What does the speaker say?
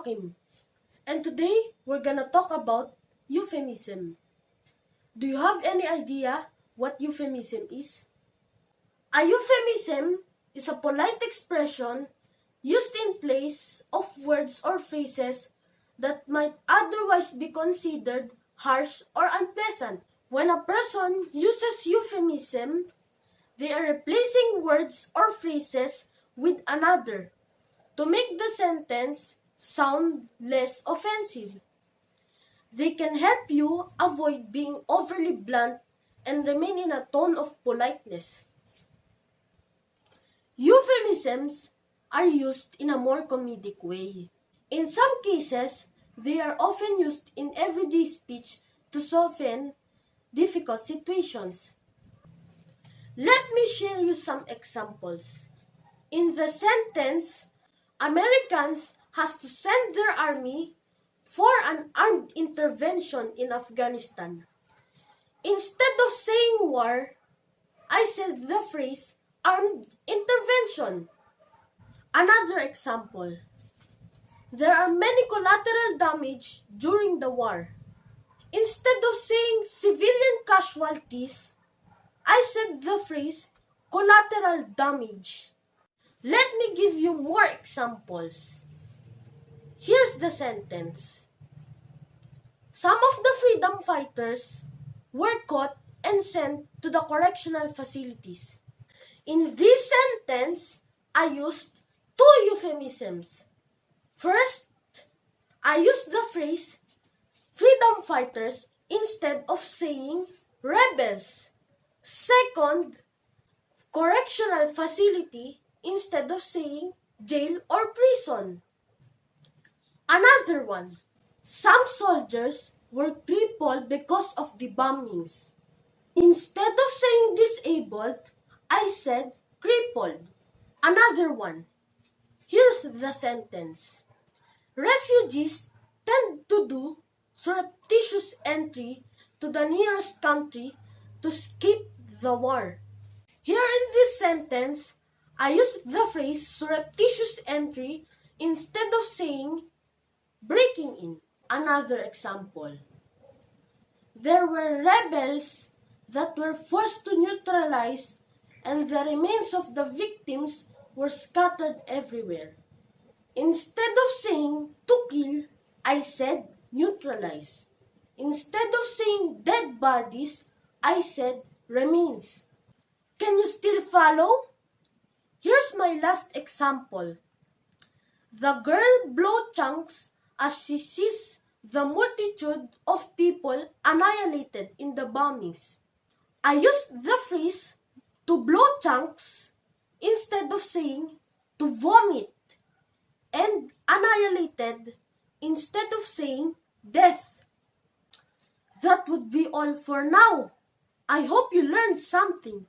Joachim, and today we're gonna talk about euphemism. Do you have any idea what euphemism is? A euphemism is a polite expression used in place of words or phrases that might otherwise be considered harsh or unpleasant. When a person uses euphemism, they are replacing words or phrases with another to make the sentence sound less offensive. They can help you avoid being overly blunt and remain in a tone of politeness. Euphemisms are used in a more comedic way. In some cases, they are often used in everyday speech to soften difficult situations. Let me share you some examples. In the sentence, Americans has to send their army for an armed intervention in Afghanistan. Instead of saying war, I said the phrase armed intervention. Another example. There are many collateral damage during the war. Instead of saying civilian casualties, I said the phrase collateral damage. Let me give you more examples. Here's the sentence. Some of the freedom fighters were caught and sent to the correctional facilities. In this sentence, I used two euphemisms. First, I used the phrase freedom fighters instead of saying rebels. Second, correctional facility instead of saying jail or prison. Another one. Some soldiers were crippled because of the bombings. Instead of saying disabled, I said crippled. Another one. Here's the sentence. Refugees tend to do surreptitious entry to the nearest country to escape the war. Here in this sentence, I used the phrase surreptitious entry instead of saying breaking in. Another example. There were rebels that were forced to neutralize and the remains of the victims were scattered everywhere. Instead of saying to kill, I said neutralize. Instead of saying dead bodies, I said remains. Can you still follow? Here's my last example. The girl blow chunks as she sees the multitude of people annihilated in the bombings. I used the phrase to blow chunks instead of saying to vomit, and annihilated instead of saying death. That would be all for now. I hope you learned something.